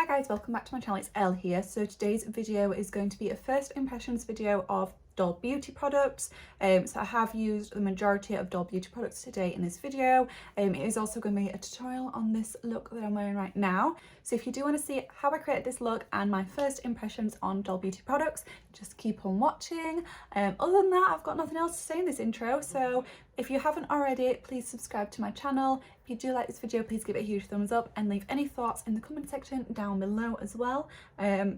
Guys, welcome back to my channel. It's Elle here. So today's video is going to be a first impressions video of Doll Beauty products. So I have used the majority of Doll Beauty products today in this video. It is also going to be a tutorial on this look that I'm wearing right now. So if you do want to see how I created this look and my first impressions on Doll Beauty products, just keep on watching. Other than that, I've got nothing else to say in this intro. So if you haven't already, please subscribe to my channel. If you do like this video, please give it a huge thumbs up and leave any thoughts in the comment section down below as well,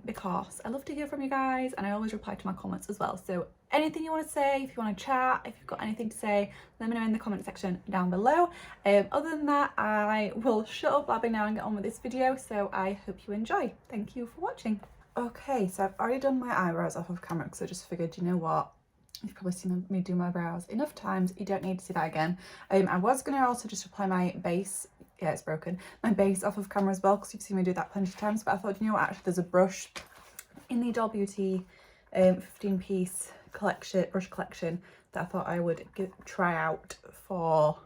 because I love to hear from you guys and I always reply to my comments as well. So anything you want to say, if you want to chat, if you've got anything to say, let me know in the comment section down below. Other than that, I will shut up blabbing now and get on with this video. So I hope you enjoy. Thank you for watching. Okay, so I've already done my eyebrows off of camera because I just figured, you know what? You've probably seen me do my brows enough times, you don't need to see that again. I was going to also just apply my base, yeah it's broken, my base off of camera as well because you've seen me do that plenty of times, but I thought, you know what, actually there's a brush in the Doll Beauty 15-piece collection, brush collection, that I thought I would try out for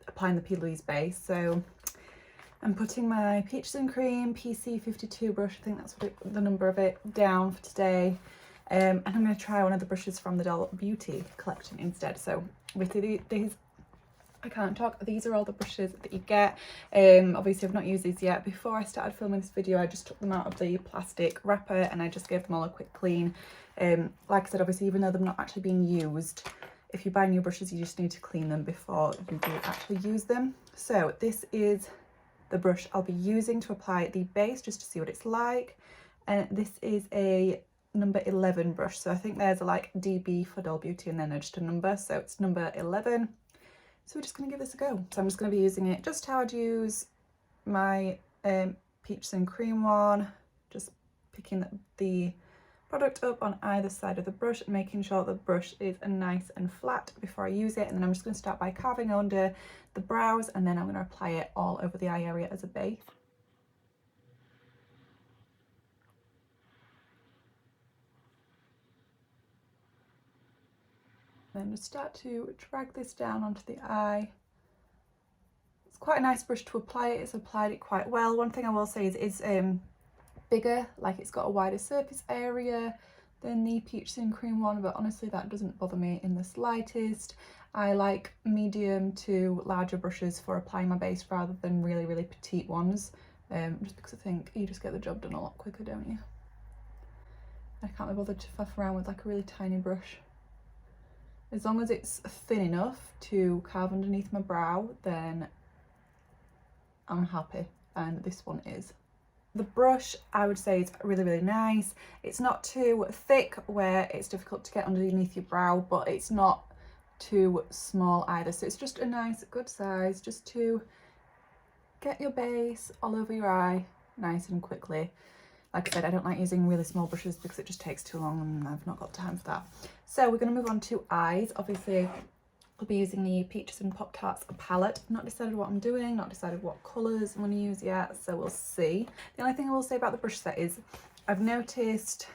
applying the P. Louise base. So I'm putting my Peaches and Cream PC52 brush, I think that's what the number of it, down for today. And I'm going to try one of the brushes from the Doll Beauty collection instead. So obviously these, I can't talk, these are all the brushes that you get. Obviously I've not used these yet. Before I started filming this video, I just took them out of the plastic wrapper and I just gave them all a quick clean. Like I said, obviously even though they're not actually being used, if you buy new brushes you just need to clean them before you do actually use them. So this is the brush I'll be using to apply the base, just to see what it's like. And this is a number 11 brush, so I think there's a like DB for Doll Beauty and then just a number, so it's number 11. So we're just going to give this a go. So I'm just going to be using it just how I'd use my Peaches and Cream one, just picking the product up on either side of the brush and making sure the brush is nice and flat before I use it. And then I'm just going to start by carving under the brows and then I'm going to apply it all over the eye area as a base. Then just start to drag this down onto the eye. It's quite a nice brush to apply it. It's applied it quite well. One thing I will say is it's bigger, like it's got a wider surface area than the Peaches and Cream one, but honestly that doesn't bother me in the slightest. I like medium to larger brushes for applying my base rather than really petite ones, just because I think you just get the job done a lot quicker, don't you? I can't be bothered to faff around with like a really tiny brush. As long as it's thin enough to carve underneath my brow, then I'm happy, and this one is. The brush, I would say, is really nice. It's not too thick where it's difficult to get underneath your brow, but it's not too small either. So it's just a nice, good size, just to get your base all over your eye nice and quickly. Like I said, I don't like using really small brushes because it just takes too long and I've not got time for that. So we're going to move on to eyes. Obviously, I'll be using the Peaches and Pop Tarts palette. I've not decided what I'm doing, not decided what colours I'm going to use yet, so we'll see. The only thing I will say about the brush set is I've noticed,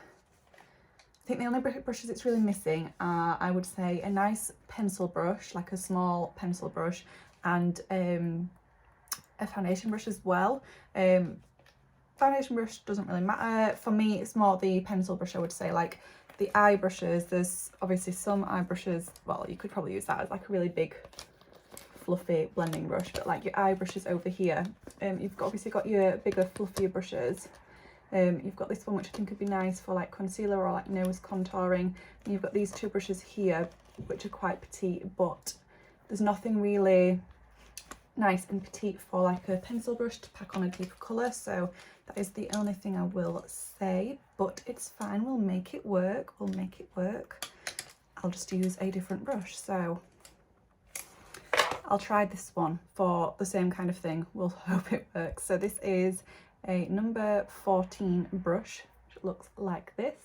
I think the only brushes it's really missing are, I would say, a nice pencil brush, like a small pencil brush, and a foundation brush as well. Foundation brush doesn't really matter. For me, it's more the pencil brush, I would say. Like the eye brushes, there's obviously some eye brushes, well, you could probably use that as like a really big fluffy blending brush, but like your eye brushes over here, you've obviously got your bigger fluffier brushes. You've got this one which I think would be nice for like concealer or like nose contouring, and you've got these two brushes here which are quite petite, but there's nothing really nice and petite for like a pencil brush to pack on a deeper colour. So that is the only thing I will say, but it's fine, we'll make it work, I'll just use a different brush. So I'll try this one for the same kind of thing, we'll hope it works. So this is a number 14 brush, which looks like this,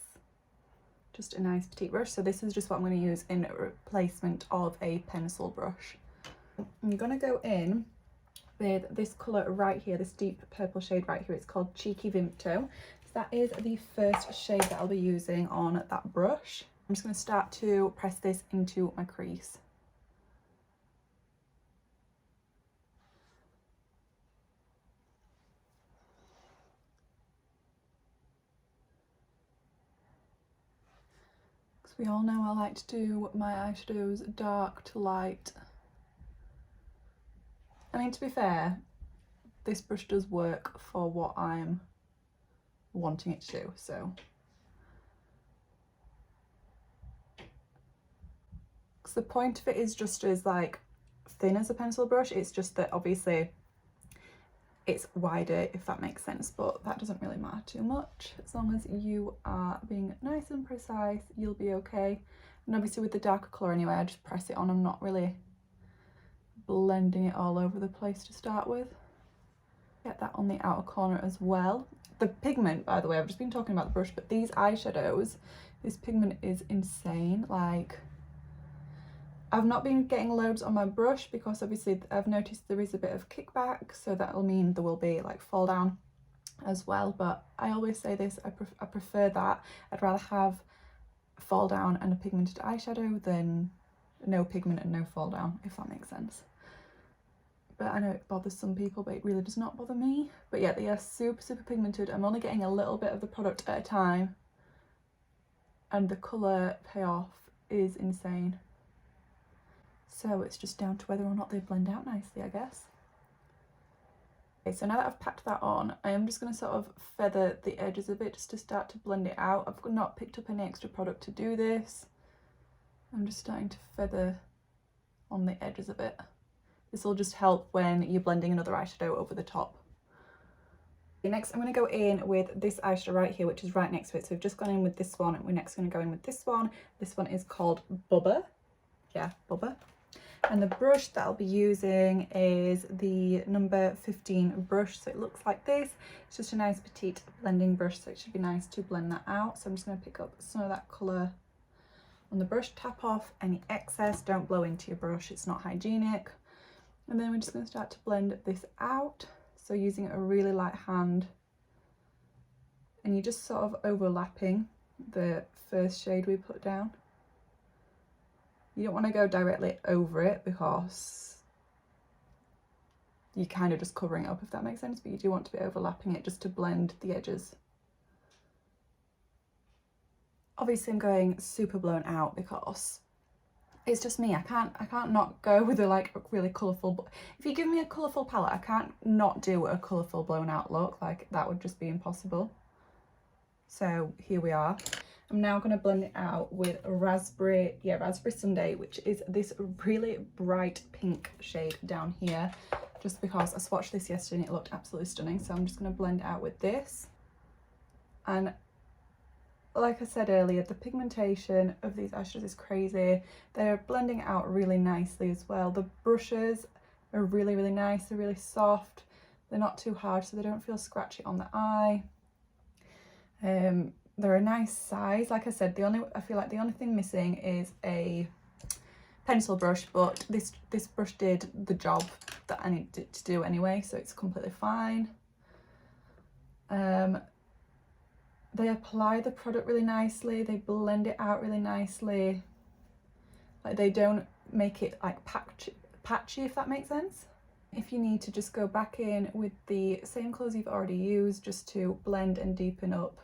just a nice petite brush. So this is just what I'm going to use in replacement of a pencil brush. I'm going to go in with this colour right here, this deep purple shade right here. It's called Cheeky Vimto. So that is the first shade that I'll be using on that brush. I'm just going to start to press this into my crease. Because we all know I like to do my eyeshadows dark to light. I mean, to be fair, this brush does work for what I'm wanting it to do, so. Because the point of it is just as like thin as a pencil brush, it's just that obviously it's wider, if that makes sense, but that doesn't really matter too much. As long as you are being nice and precise, you'll be okay. And obviously with the darker colour anyway, I just press it on. I'm not really blending it all over the place to start with. Get that on the outer corner as well. The pigment, by the way, I've just been talking about the brush, but these eyeshadows, this pigment is insane. Like, I've not been getting loads on my brush because obviously I've noticed there is a bit of kickback, so that'll mean there will be like fall down as well. But I always say this, I prefer that. I'd rather have fall down and a pigmented eyeshadow than no pigment and no fall down, if that makes sense. But I know it bothers some people, but it really does not bother me. But yeah, they are super, super pigmented. I'm only getting a little bit of the product at a time, and the colour payoff is insane. So it's just down to whether or not they blend out nicely, I guess. Okay, so now that I've packed that on, I am just going to sort of feather the edges a bit just to start to blend it out. I've not picked up any extra product to do this. I'm just starting to feather on the edges a bit. This will just help when you're blending another eyeshadow over the top. Next, I'm going to go in with this eyeshadow right here, which is right next to it. So we've just gone in with this one, and we're next going to go in with this one. This one is called Bubba. Yeah, Bubba. And the brush that I'll be using is the number 15 brush. So it looks like this. It's just a nice petite blending brush, so it should be nice to blend that out. So I'm just going to pick up some of that colour on the brush, tap off any excess, don't blow into your brush, it's not hygienic. And then we're just going to start to blend this out. So using a really light hand, and you're just sort of overlapping the first shade we put down. You don't want to go directly over it because you're kind of just covering it up, if that makes sense, but you do want to be overlapping it just to blend the edges. Obviously I'm going super blown out because it's just me. I can't not go with a really colourful. If you give me a colourful palette, I can't not do a colourful blown out look. Like, that would just be impossible. So here we are. I'm now going to blend it out with Raspberry Sundae, which is this really bright pink shade down here, just because I swatched this yesterday and it looked absolutely stunning. So I'm just going to blend it out with this. And like I said earlier, the pigmentation of these eyeshadows is crazy. They're blending out really nicely as well. The brushes are really, really nice. They're really soft. They're not too hard, so they don't feel scratchy on the eye. They're a nice size. Like I said, I feel like the only thing missing is a pencil brush, but this brush did the job that I needed it to do anyway, so it's completely fine. They apply the product really nicely, they blend it out really nicely. Like, they don't make it like patchy, if that makes sense. If you need to, just go back in with the same colours you've already used just to blend and deepen up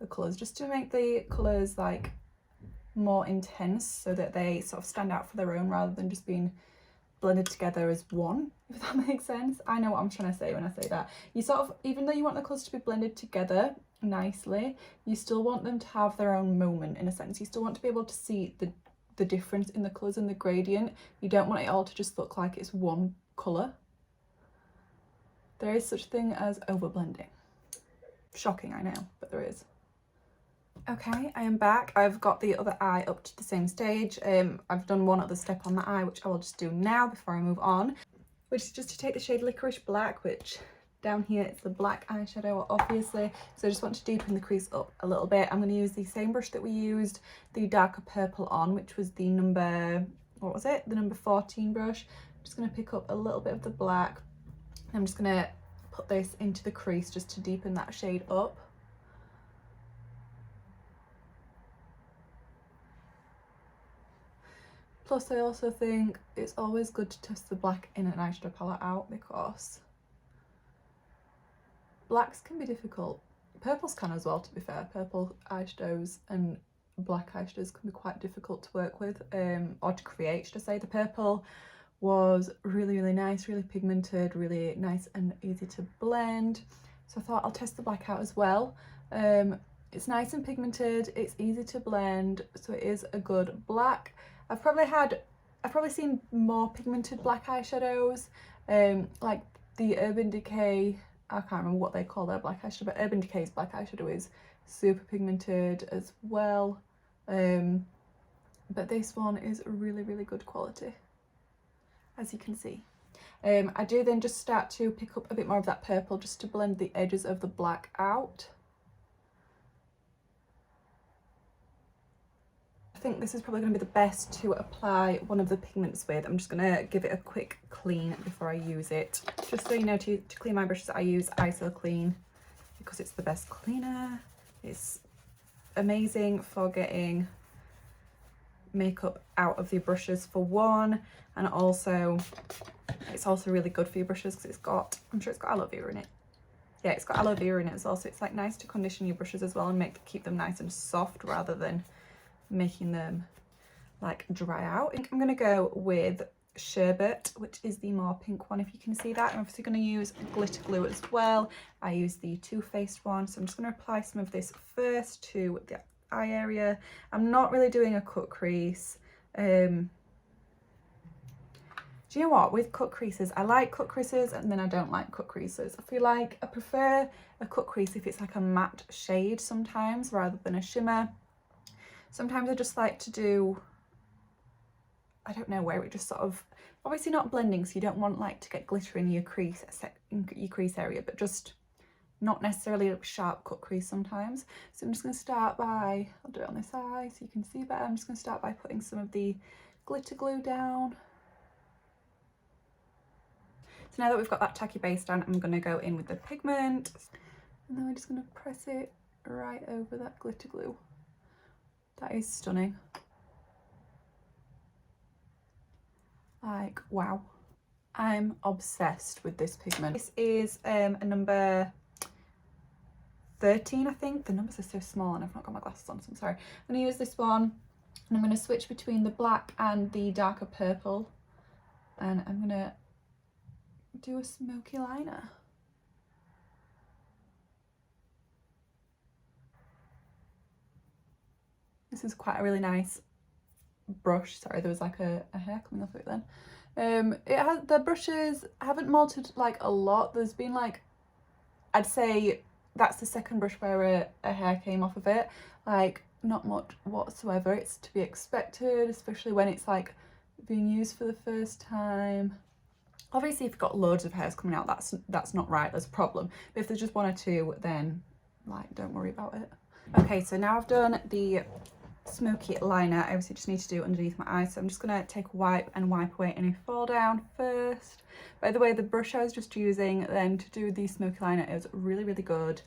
the colours, just to make the colours like more intense so that they sort of stand out for their own rather than just being blended together as one, if that makes sense. I know what I'm trying to say when I say that. You sort of, even though you want the colours to be blended together nicely, you still want them to have their own moment, in a sense. You still want to be able to see the difference in the colours and the gradient. You don't want it all to just look like it's one colour. There is such a thing as overblending. Shocking, I know, but there is. Okay, I am back. I've got the other eye up to the same stage. I've done one other step on the eye, which I will just do now before I move on, which is just to take the shade Licorice Black, which down here it's the black eyeshadow, obviously. So I just want to deepen the crease up a little bit. I'm going to use the same brush that we used the darker purple on, which was the number, what was it? The number 14 brush. I'm just going to pick up a little bit of the black. I'm just going to put this into the crease just to deepen that shade up. Plus, I also think it's always good to test the black in an eyeshadow palette out, because blacks can be difficult. Purples can as well, to be fair. Purple eyeshadows and black eyeshadows can be quite difficult to work with, or to create, should I say. The purple was really nice, really pigmented, really nice and easy to blend. So I thought I'll test the black out as well. It's nice and pigmented, it's easy to blend, so it is a good black. I've probably seen more pigmented black eyeshadows, like the Urban Decay, I can't remember what they call their black eyeshadow, but Urban Decay's black eyeshadow is super pigmented as well. But this one is really good quality, as you can see. I do then just start to pick up a bit more of that purple just to blend the edges of the black out. I think this is probably going to be the best to apply one of the pigments with. I'm just going to give it a quick clean before I use it. Just so you know, to clean my brushes, I use ISO Clean because it's the best cleaner. It's amazing for getting makeup out of your brushes for one, and also it's also really good for your brushes because it's got, I'm sure it's got aloe vera in it. Yeah, it's got aloe vera in it as well, so it's like nice to condition your brushes as well and keep them nice and soft rather than making them like dry out. I'm going to go with Sherbet, which is the more pink one, if you can see that. I'm obviously going to use glitter glue as well. I use the Too Faced one, so I'm just going to apply some of this first to the eye area. I'm not really doing a cut crease. Do you know what, with cut creases, I like cut creases and then I don't like cut creases. I feel like I prefer a cut crease if it's like a matte shade sometimes rather than a shimmer. Sometimes I just like to do, I don't know, where it just sort of, obviously not blending, so you don't want like to get glitter in your crease area, but just not necessarily a sharp cut crease sometimes. So I'm just going to start by, I'll do it on this eye so you can see better. I'm just going to start by putting some of the glitter glue down. So now that we've got that tacky base down, I'm going to go in with the pigment, and then we're just going to press it right over that glitter glue. That is stunning. Like, wow. I'm obsessed with this pigment. This is a number 13, I think. The numbers are so small and I've not got my glasses on, so I'm sorry. I'm going to use this one, and I'm going to switch between the black and the darker purple, and I'm going to do a smoky liner. This is quite a really nice brush. Sorry, there was like a hair coming off it then. The brushes haven't molted like a lot. There's been like, I'd say that's the second brush where a hair came off of it. Like, not much whatsoever. It's to be expected, especially when it's like being used for the first time. Obviously, if you've got loads of hairs coming out, that's not right, there's a problem. But if there's just one or two, then like, don't worry about it. Okay, so now I've done the smoky liner. I obviously just need to do it underneath my eyes, so I'm just going to take a wipe and wipe away any fall down first. By the way, the brush I was just using then to do the smoky liner is really good.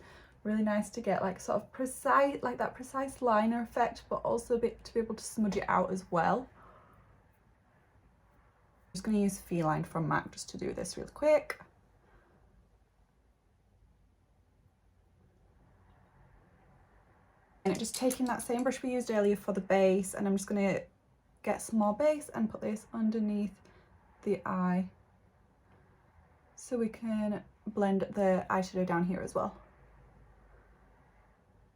Really nice to get like sort of precise, like that precise liner effect, but also a bit to be able to smudge it out as well. I'm just going to use Feline from MAC just to do this really quick. And just taking that same brush we used earlier for the base, and I'm just going to get some more base and put this underneath the eye so we can blend the eyeshadow down here as well.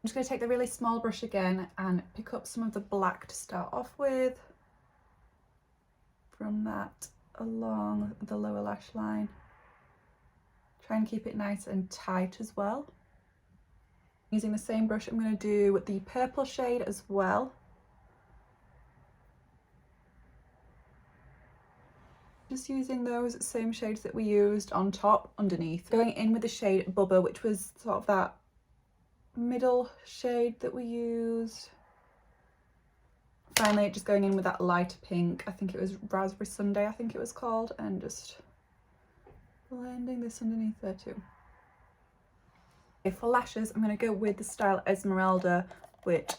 I'm just going to take the really small brush again and pick up some of the black to start off with. From that along the lower lash line. Try and keep it nice and tight as well. Using the same brush, I'm going to do the purple shade as well. Just using those same shades that we used on top underneath. Going in with the shade Bubba, which was sort of that middle shade that we used. Finally, just going in with that lighter pink, I think it was Raspberry Sunday, I think it was called, and just blending this underneath there too. Okay, for lashes, I'm going to go with the style Esmeralda, which,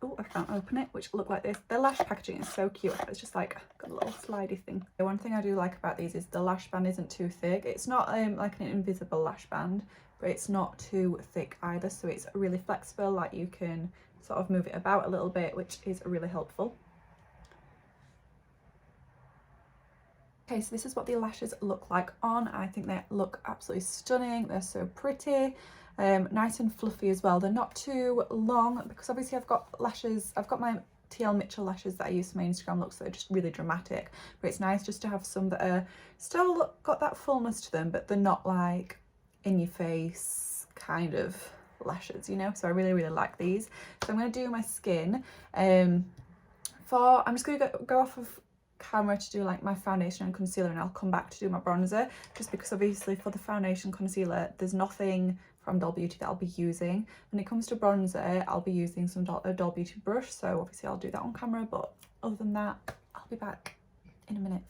oh, I can't open it, which look like this. The lash packaging is so cute. It's just like got a little slidey thing. The one thing I do like about these is the lash band isn't too thick. It's not like an invisible lash band, but it's not too thick either, so it's really flexible, like you can sort of move it about a little bit, which is really helpful. Okay, so this is what the lashes look like on. I think they look absolutely stunning. They're so pretty, nice and fluffy as well. They're not too long because obviously I've got lashes, I've got my TL Mitchell lashes that I use for my Instagram looks that are just really dramatic, but it's nice just to have some that are still got that fullness to them, but they're not like in your face kind of lashes, you know. So I really like these. So I'm going to do my skin. I'm just going to go off of camera to do like my foundation and concealer, and I'll come back to do my bronzer, just because obviously for the foundation concealer there's nothing from Doll Beauty that I'll be using. When it comes to bronzer, I'll be using a Doll Beauty brush, so obviously I'll do that on camera, but other than that I'll be back in a minute.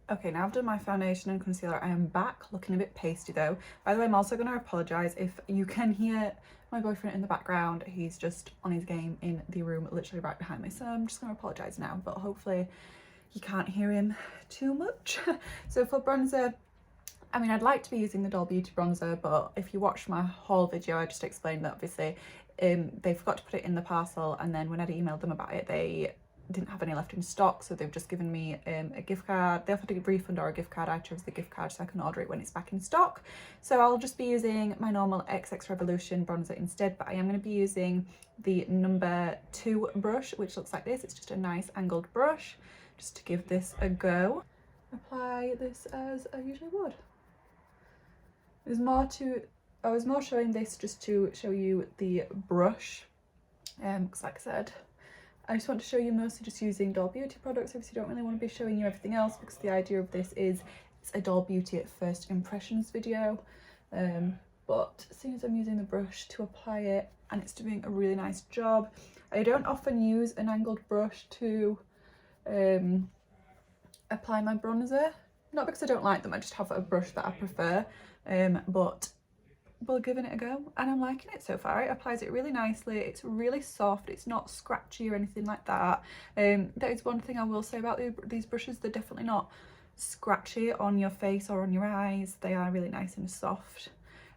Okay, now I've done my foundation and concealer. I am back, looking a bit pasty though. By the way, I'm also going to apologise if you can hear my boyfriend in the background. He's just on his game in the room literally right behind me, so I'm just going to apologise now, but hopefully you can't hear him too much. So for bronzer, I mean, I'd like to be using the Doll Beauty bronzer, but if you watched my haul video, I just explained that obviously they forgot to put it in the parcel, and then when I'd emailed them about it, they didn't have any left in stock, so they've just given me a gift card. They offered a refund or a gift card. I chose the gift card so I can order it when it's back in stock. So I'll just be using my normal XX Revolution bronzer instead, but I am going to be using the number 2 brush, which looks like this. It's just a nice angled brush, just to give this a go. Apply this as I usually would. I was more showing this just to show you the brush, because like I said, I just want to show you mostly just using Doll Beauty products. Obviously don't really want to be showing you everything else, because the idea of this is it's a Doll Beauty at first impressions video, but as soon as I'm using the brush to apply it, and it's doing a really nice job. I don't often use an angled brush to apply my bronzer, not because I don't like them, I just have a brush that I prefer, but we're giving it a go and I'm liking it so far. It applies it really nicely, it's really soft, it's not scratchy or anything like that. That is one thing I will say about these brushes, they're definitely not scratchy on your face or on your eyes. They are really nice and soft.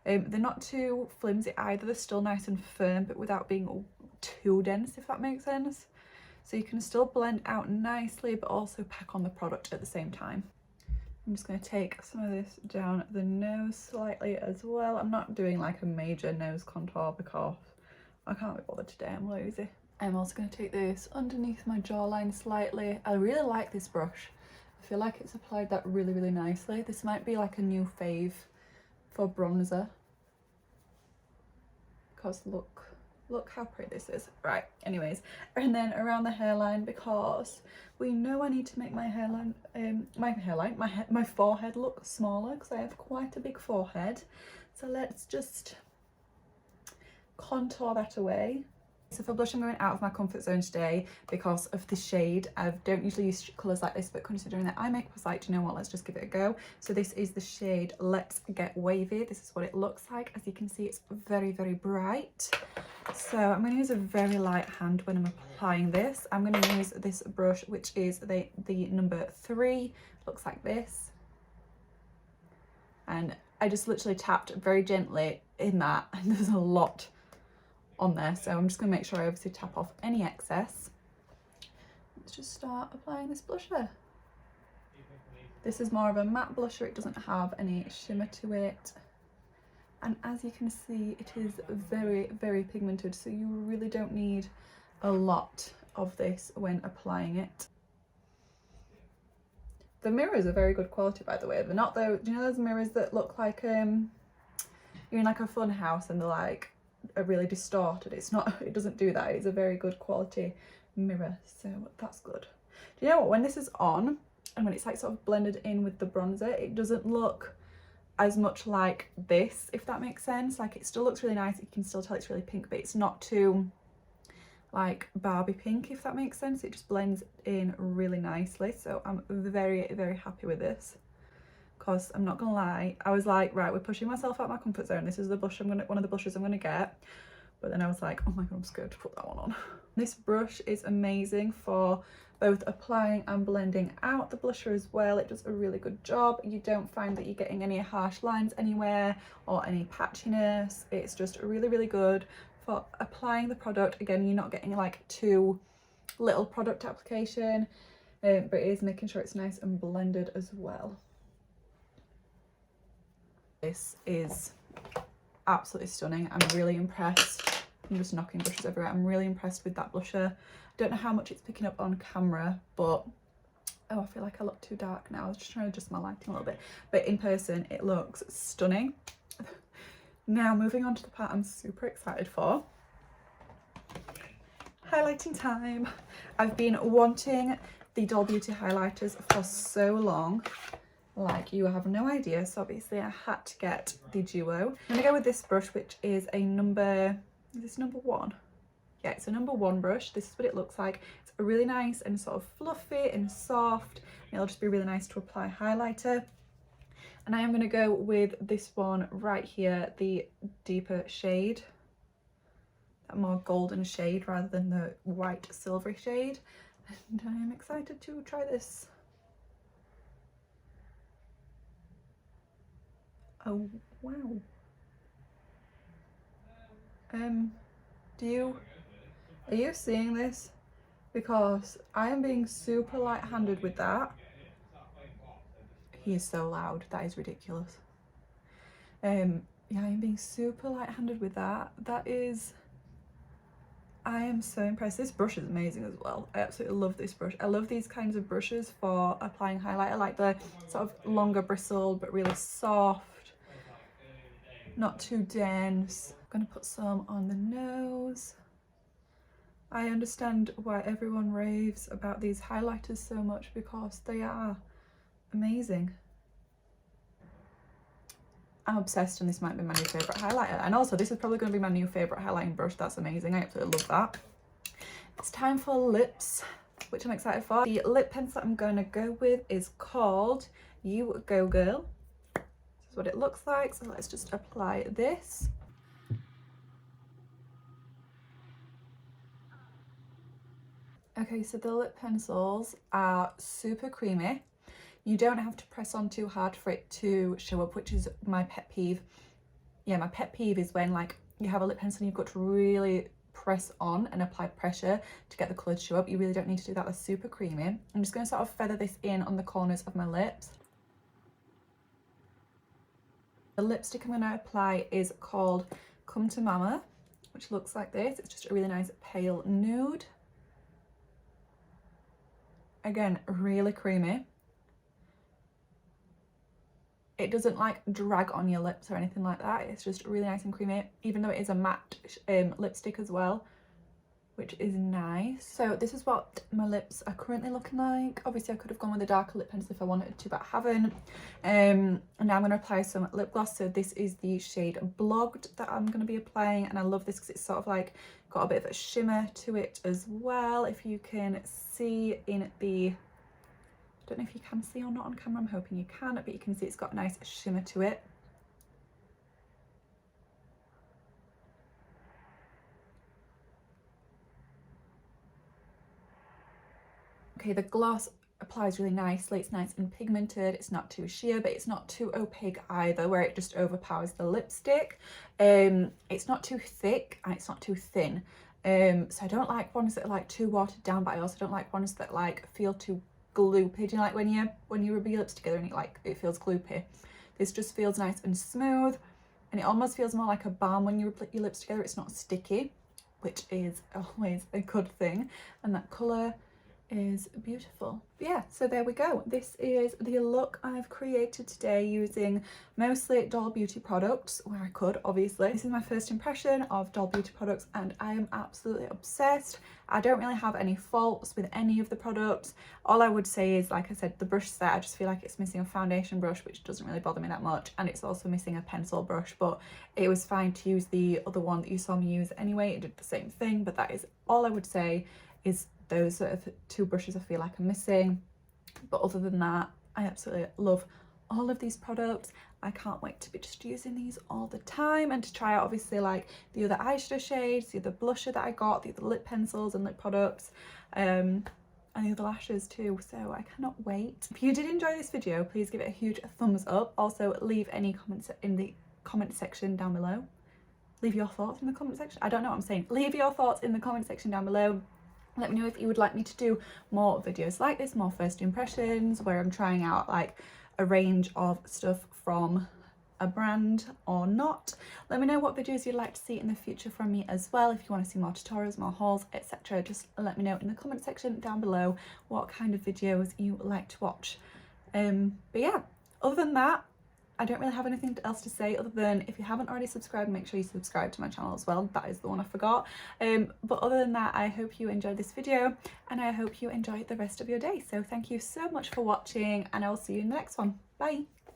They're not too flimsy either, they're still nice and firm, but without being too dense, if that makes sense. So you can still blend out nicely, but also pack on the product at the same time. I'm just going to take some of this down the nose slightly as well. I'm not doing like a major nose contour because I can't be bothered today, I'm lazy. I'm also going to take this underneath my jawline slightly. I really like this brush. I feel like it's applied that really nicely. This might be like a new fave for bronzer, because look how pretty this is. Right, anyways, and then around the hairline, because we know I need to make my hairline, my forehead look smaller, because I have quite a big forehead. So let's just contour that away. So for blush, I'm going out of my comfort zone today because of the shade. I don't usually use colours like this, but considering that eye makeup, I was like, do you know what, let's just give it a go. So this is the shade Let's Get Wavy. This is what it looks like. As you can see, it's very bright. So I'm going to use a very light hand when I'm applying this. I'm going to use this brush, which is the number 3. Looks like this. And I just literally tapped very gently in that, and there's a lot on there, so I'm just going to make sure I obviously tap off any excess. Let's just start applying this blusher. This is more of a matte blusher, it doesn't have any shimmer to it, and as you can see, it is very pigmented, so you really don't need a lot of this when applying it. The mirrors are very good quality, by the way. They're not though, do you know those mirrors that look like you're in like a fun house and they're like are really distorted? It's not, it doesn't do that. It's a very good quality mirror, so that's good. Do you know what, when this is on and when it's like sort of blended in with the bronzer, it doesn't look as much like this, if that makes sense. Like, it still looks really nice, you can still tell it's really pink, but it's not too like Barbie pink, if that makes sense. It just blends in really nicely, so I'm very happy with this. Because I'm not gonna lie, I was like, right, we're pushing myself out of my comfort zone. This is the blush one of the blushes I'm gonna get. But then I was like, oh my god, I'm scared to put that one on. This brush is amazing for both applying and blending out the blusher as well. It does a really good job. You don't find that you're getting any harsh lines anywhere or any patchiness. It's just really, really good for applying the product. Again, you're not getting like too little product application, but it is making sure it's nice and blended as well. This is absolutely stunning. I'm really impressed. I'm just knocking brushes everywhere. I'm really impressed with that blusher. Don't know how much it's picking up on camera, but oh, I feel like I look too dark now. I was just trying to adjust my lighting a little bit, but in person it looks stunning. Now moving on to the part I'm super excited for, highlighting time. I've been wanting the Doll Beauty highlighters for so long, like you have no idea, so obviously I had to get the duo. I'm gonna go with this brush, which is a number, is this number 1? Yeah, it's a number 1 brush. This is what it looks like. It's a really nice and sort of fluffy and soft, and it'll just be really nice to apply highlighter. And I am going to go with this one right here, the deeper shade, that more golden shade rather than the white silvery shade. And I am excited to try this. Oh wow. Are you seeing this? Because I am being super light-handed with that. He is so loud, that is ridiculous. Yeah, I am being super light-handed with that. I am so impressed. This brush is amazing as well. I absolutely love this brush. I love these kinds of brushes for applying highlighter, like the sort of longer bristled but really soft, not too dense. I'm gonna put some on the nose. I understand why everyone raves about these highlighters so much, because they are amazing. I'm obsessed, and this might be my new favourite highlighter. And also, this is probably going to be my new favourite highlighting brush. That's amazing. I absolutely love that. It's time for lips, which I'm excited for. The lip pencil I'm going to go with is called You Go Girl. This is what it looks like. So let's just apply this. Okay, so the lip pencils are super creamy. You don't have to press on too hard for it to show up, which is my pet peeve. Yeah, my pet peeve is when like you have a lip pencil and you've got to really press on and apply pressure to get the colour to show up. You really don't need to do that. They're super creamy. I'm just going to sort of feather this in on the corners of my lips. The lipstick I'm going to apply is called Come to Mama, which looks like this. It's just a really nice pale nude. Again, really creamy. It doesn't like drag on your lips or anything like that. It's just really nice and creamy, even though it is a matte lipstick as well, which is nice. So this is what my lips are currently looking like. Obviously I could have gone with a darker lip pencil if I wanted to, but I haven't. And now I'm going to apply some lip gloss. So this is the shade Blogged that I'm going to be applying, and I love this because it's sort of like got a bit of a shimmer to it as well. If you can see in the, I don't know if you can see or not on camera, I'm hoping you can, but you can see it's got a nice shimmer to it. Okay, the gloss applies really nicely. It's nice and pigmented. It's not too sheer, but it's not too opaque either, where it just overpowers the lipstick. It's not too thick and it's not too thin. So I don't like ones that are like too watered down, but I also don't like ones that like feel too gloopy. Do you know, like when you rub your lips together and it feels gloopy? This just feels nice and smooth, and it almost feels more like a balm when you rub your lips together. It's not sticky, which is always a good thing, and that colour is beautiful. But yeah, so there we go. This is the look I've created today using mostly Doll Beauty products where I could, obviously. This is my first impression of Doll Beauty products and I am absolutely obsessed. I don't really have any faults with any of the products. All I would say is, like I said, the brush set, I just feel like it's missing a foundation brush, which doesn't really bother me that much, and it's also missing a pencil brush, but it was fine to use the other one that you saw me use anyway. It did the same thing, but that is all I would say. Is those sort of two brushes I feel like I'm missing. But other than that, I absolutely love all of these products. I can't wait to be just using these all the time, and to try out obviously like the other eyeshadow shades, the other blusher that I got, the other lip pencils and lip products. and the other lashes too, so I cannot wait. If you did enjoy this video, please give it a huge thumbs up. Also leave any comments in the comment section down below. Leave your thoughts in the comment section. I don't know what I'm saying. Leave your thoughts in the comment section down below. Let me know if you would like me to do more videos like this, more first impressions, where I'm trying out like a range of stuff from a brand or not. Let me know what videos you'd like to see in the future from me as well. If you want to see more tutorials, more hauls, etc., just let me know in the comment section down below what kind of videos you like to watch. But yeah, other than that, I don't really have anything else to say other than if you haven't already subscribed, make sure you subscribe to my channel as well. That is the one I forgot. But other than that, I hope you enjoyed this video and I hope you enjoy the rest of your day. So thank you so much for watching and I will see you in the next one. Bye.